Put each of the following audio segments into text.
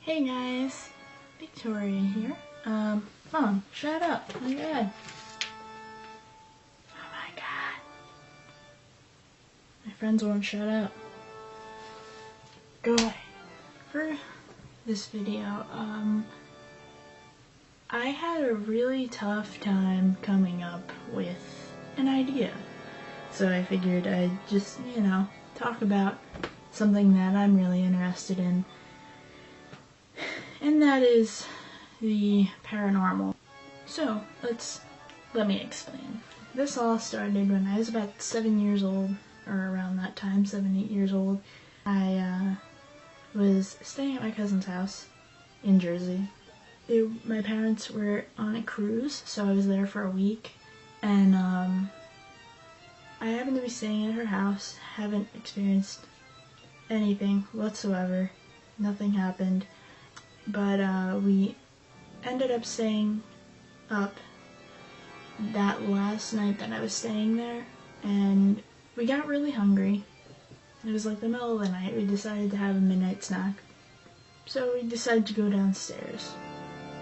Hey guys, Victoria here. Mom, shut up. Oh my god. Oh my god. My friends won't shut up. Go away. For this video, I had a really tough time coming up with an idea. So I figured I'd just, talk about something that I'm really interested in. And that is the paranormal. So, let me explain. This all started when I was about 7 years old, or around that time, 7, 8 years old. I was staying at my cousin's house in Jersey. My parents were on a cruise, so I was there for a week. And I happened to be staying at her house, haven't experienced anything whatsoever. Nothing happened. But we ended up staying up that last night that I was staying there, and we got really hungry. It was like the middle of the night. We decided to have a midnight snack. So we decided to go downstairs,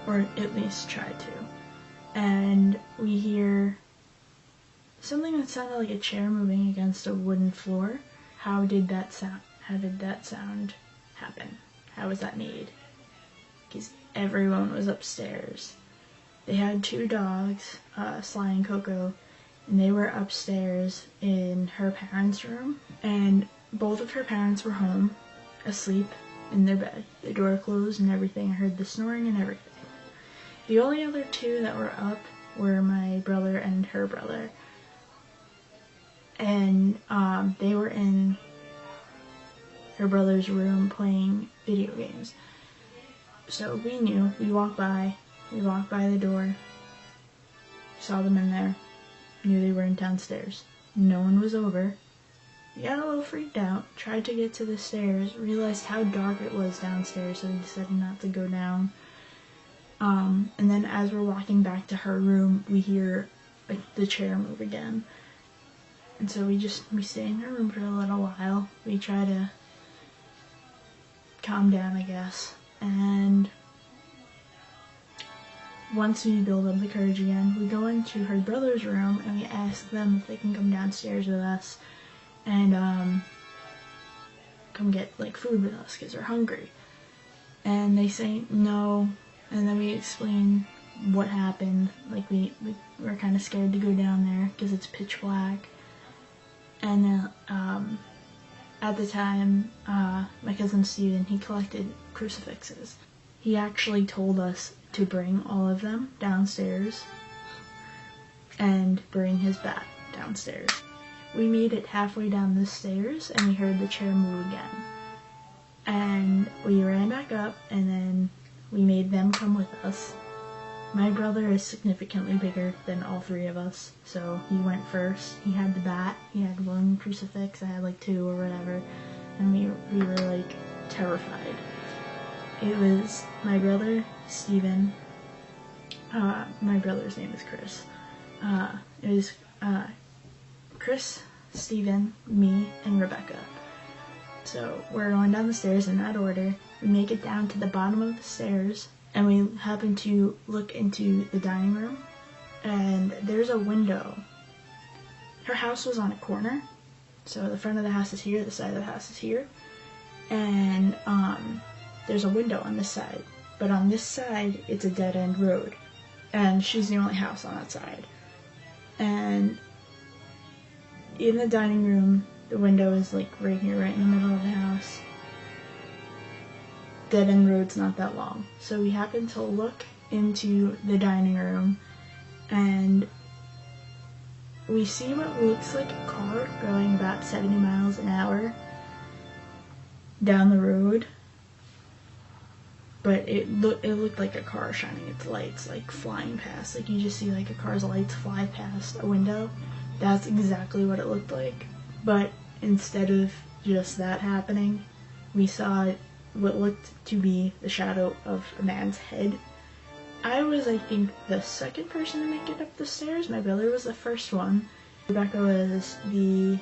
or at least try to. And we hear something that sounded like a chair moving against a wooden floor. How did that sound happen? How was that made? Because everyone was upstairs. They had 2 dogs, Sly and Coco, and they were upstairs in her parents' room, and both of her parents were home, asleep in their bed. The door closed and everything. I heard the snoring and everything. The only other 2 that were up were my brother and her brother, and they were in her brother's room playing video games. So we knew. We walked by the door, saw them in there, knew they weren't downstairs. No one was over. We got a little freaked out, tried to get to the stairs, realized how dark it was downstairs, so we decided not to go down. And then as we're walking back to her room, we hear the chair move again. And so we stay in her room for a little while. We try to calm down, I guess. And once we build up the courage again, we go into her brother's room and we ask them if they can come downstairs with us and come get food with us because we're hungry. And they say no, and then we explain what happened. We were kind of scared to go down there because it's pitch black. And at the time, my cousin Steven, he collected crucifixes. He actually told us to bring all of them downstairs and bring his bat downstairs. We made it halfway down the stairs and we heard the chair move again. And we ran back up and then we made them come with us. My brother is significantly bigger than all 3 of us, so he went first. He had the bat, he had 1 crucifix, I had 2 or whatever, and we were terrified. It was my brother, Steven, my brother's name is Chris. It was Chris, Steven, me, and Rebecca. So we're going down the stairs in that order. We make it down to the bottom of the stairs, and we happen to look into the dining room, and there's a window. Her house was on a corner, so the front of the house is here, the side of the house is here, and there's a window on this side, but on this side it's a dead-end road, and she's the only house on that side. And in the dining room, the window is right here, right in the middle of the house. Dead-end road's not that long. So we happen to look into the dining room and we see what looks like a car going about 70 miles an hour down the road. But it looked like a car shining its lights, flying past. You just see a car's lights fly past a window. That's exactly what it looked like. But instead of just that happening, we saw what looked to be the shadow of a man's head. I was, I think, the second person to make it up the stairs. My brother was the first one. Rebecca was the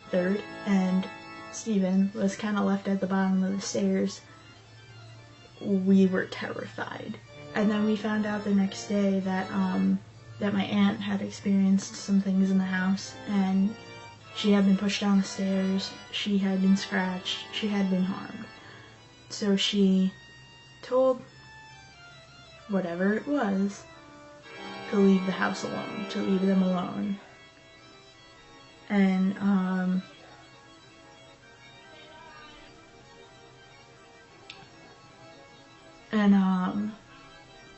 third, and Steven was kind of left at the bottom of the stairs we were terrified. And then we found out the next day that that my aunt had experienced some things in the house, and she had been pushed down the stairs, she had been scratched, she had been harmed. So she told whatever it was to leave the house alone, to leave them alone. And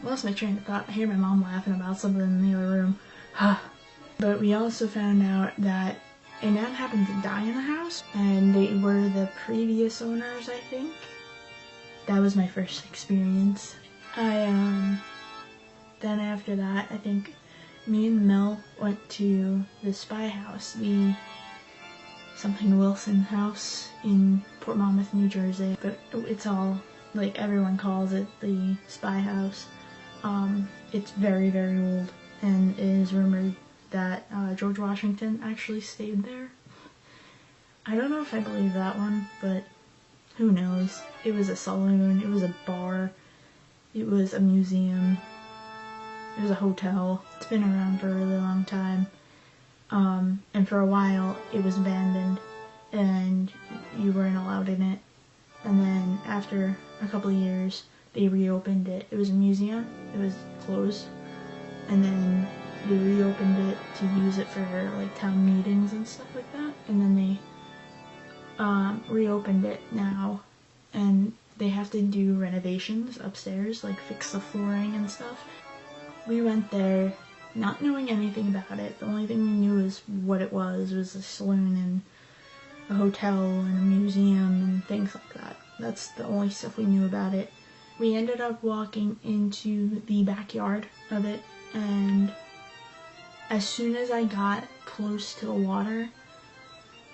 lost my train of thought. I hear my mom laughing about something in the other room. But we also found out that a man happened to die in the house, and they were the previous owners, I think. That was my first experience. Then after that, I think me and Mel went to the spy house, the something Wilson house in Port Monmouth, New Jersey. But it's all, like, everyone calls it the spy house. It's very, very old, and it is rumored that George Washington actually stayed there. I don't know if I believe that one, but who knows. It was a saloon, it was a bar, it was a museum, it was a hotel. It's been around for a really long time. And for a while it was abandoned and you weren't allowed in it. And then after a couple of years they reopened it. It was a museum, it was closed, and then they reopened it to use it for like town meetings and stuff like that. And then they reopened it now, and they have to do renovations upstairs, like fix the flooring and stuff. We went there not knowing anything about it. The only thing we knew is what it was a saloon and a hotel and a museum and things like that. That's the only stuff we knew about it. We ended up walking into the backyard of it, and as soon as I got close to the water,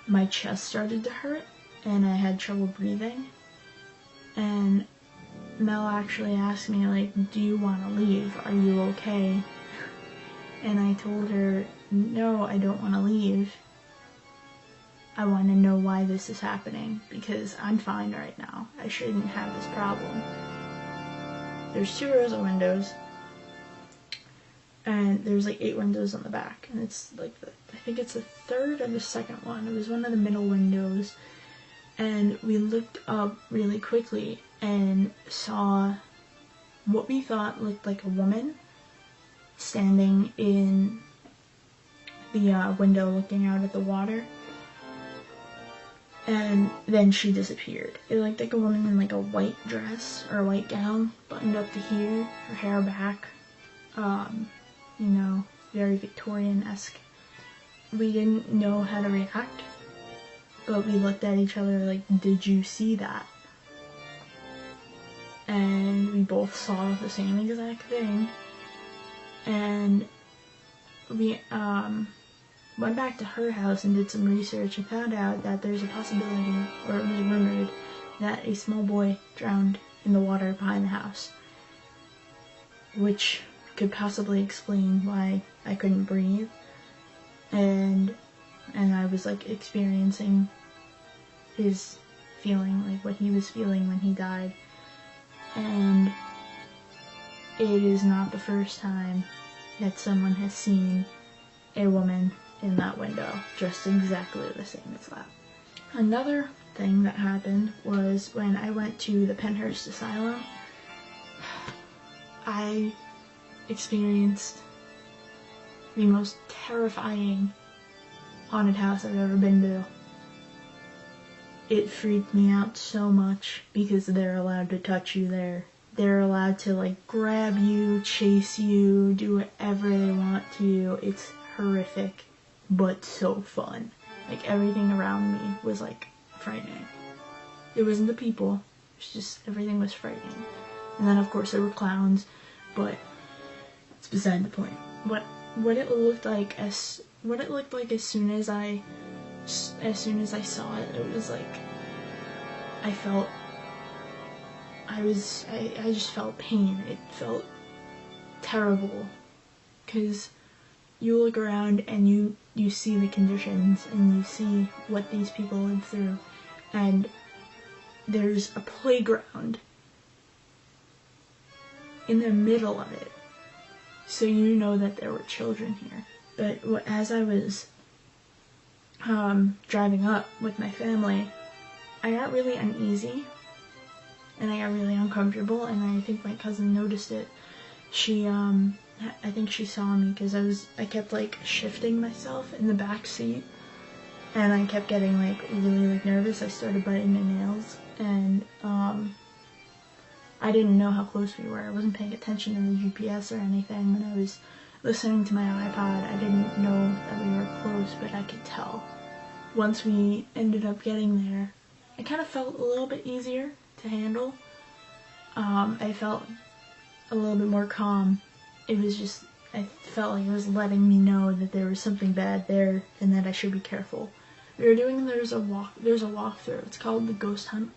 my chest started to hurt and I had trouble breathing. And Mel actually asked me, like, do you want to leave? Are you okay? And I told her, no, I don't want to leave. I want to know why this is happening, because I'm fine right now. I shouldn't have this problem. There's 2 rows of windows, and there's like 8 windows on the back, and it's like I think it's the 3rd or the 2nd one. It was one of the middle windows, and we looked up really quickly and saw what we thought looked like a woman standing in the window looking out at the water. And then she disappeared. It looked like a woman in like a white dress or a white gown, buttoned up to here, her hair back, you know, very Victorian-esque. We didn't know how to react, but we looked at each other like, did you see that? And we both saw the same exact thing. And we went back to her house and did some research and found out that there's a possibility, or it was rumored, that a small boy drowned in the water behind the house, which could possibly explain why I couldn't breathe, and I was like experiencing his feeling, like what he was feeling when he died. And it is not the first time that someone has seen a woman in that window, just exactly the same as that. Another thing that happened was when I went to the Penhurst Asylum, I experienced the most terrifying haunted house I've ever been to. It freaked me out so much because they're allowed to touch you there. They're allowed to like grab you, chase you, do whatever they want to you. It's horrific, but so fun. Like everything around me was like frightening. It wasn't the people, it's just everything was frightening. And then of course there were clowns, but it's beside the point. What it looked like as soon as I saw it, it was like I just felt pain. It felt terrible, because you look around and you see the conditions and you see what these people live through, and there's a playground in the middle of it. So you know that there were children here. But as I was driving up with my family, I got really uneasy and I got really uncomfortable, and I think my cousin noticed it. She, I think she saw me because I kept like shifting myself in the back seat, and I kept getting like really like nervous. I started biting my nails, and I didn't know how close we were. I wasn't paying attention to the GPS or anything when I was listening to my iPod. I didn't know that we were close, but I could tell. Once we ended up getting there, I kind of felt a little bit easier to handle. I felt a little bit more calm. It was just, I felt like it was letting me know that there was something bad there and that I should be careful. There's a walkthrough. It's called the Ghost Hunt,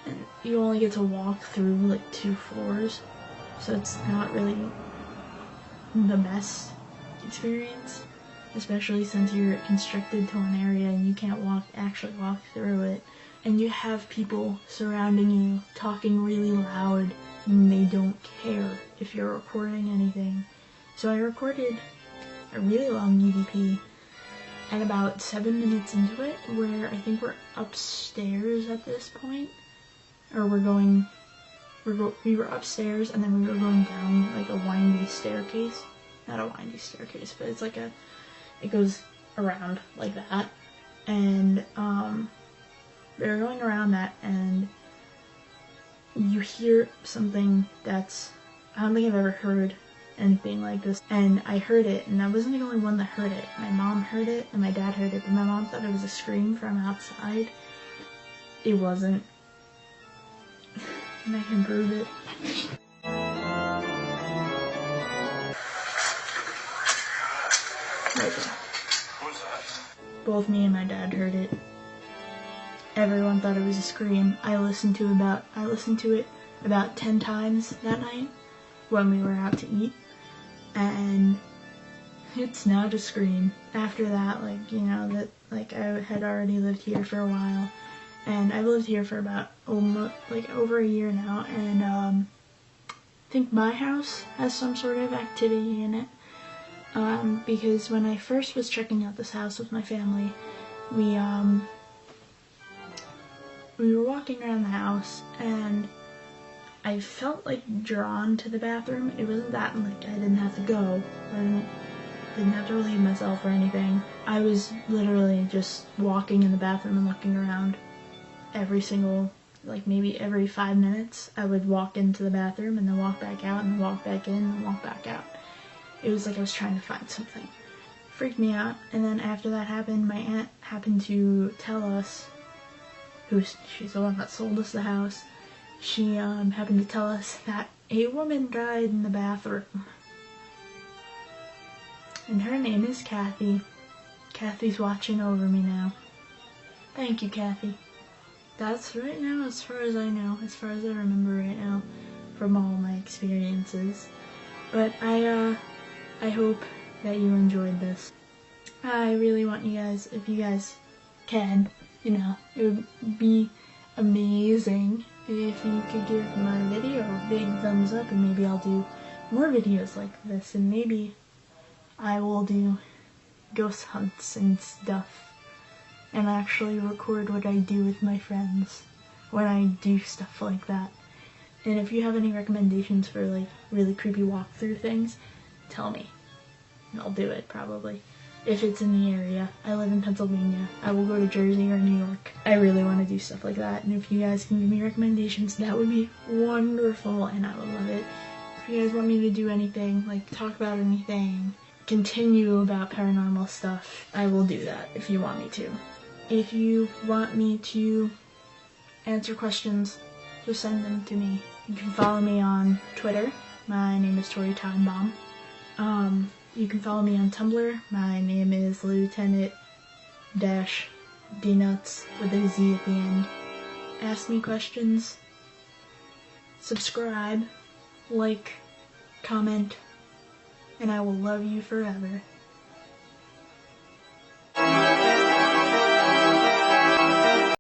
and you only get to walk through like 2 floors, so it's not really the best experience, especially since you're constricted to one area and you can't actually walk through it, and you have people surrounding you talking really loud and they don't care if you're recording anything. So I recorded a really long EVP, and about 7 minutes into it, where I think we're upstairs at this point, or we were upstairs and then we were going down like a windy staircase. Not a windy staircase, but it's like it goes around like that, and we were going around that, and you hear something that's, I don't think I've ever heard anything like this, and I heard it, and I wasn't the only one that heard it. My mom heard it, and my dad heard it, but my mom thought it was a scream from outside. It wasn't, and I can prove it. Right there. Both me and my dad heard it. Everyone thought it was a scream. I listened to it about 10 times that night when we were out to eat, and it's not a scream. After that, I had already lived here for a while, and I've lived here for about over a year now, and I think my house has some sort of activity in it, because when I first was checking out this house with my family, we were walking around the house, and I felt like drawn to the bathroom. It wasn't that like I didn't have to go. I didn't have to relieve myself or anything. I was literally just walking in the bathroom and looking around. Maybe every 5 minutes, I would walk into the bathroom and then walk back out and then walk back in and walk back out. It was like I was trying to find something. It freaked me out. And then after that happened, my aunt happened to tell us, she's the one that sold us the house, she happened to tell us that a woman died in the bathroom. And her name is Kathy. Kathy's watching over me now. Thank you, Kathy. That's right now, as far as I know, as far as I remember right now, from all my experiences. But I hope that you enjoyed this. I really want you guys, if you guys can, it would be amazing if you could give my video a big thumbs up, and maybe I'll do more videos like this, and maybe I will do ghost hunts and stuff, and actually record what I do with my friends when I do stuff like that. And if you have any recommendations for like really creepy walkthrough things, tell me, and I'll do it probably. If it's in the area. I live in Pennsylvania. I will go to Jersey or New York. I really want to do stuff like that, and if you guys can give me recommendations, that would be wonderful, and I would love it. If you guys want me to do anything, like talk about anything, continue about paranormal stuff, I will do that if you want me to. If you want me to answer questions, just send them to me. You can follow me on Twitter. My name is Tori Timebomb. You can follow me on Tumblr. My name is Lieutenant-Dnuts with a Z at the end. Ask me questions. Subscribe. Like. Comment. And I will love you forever.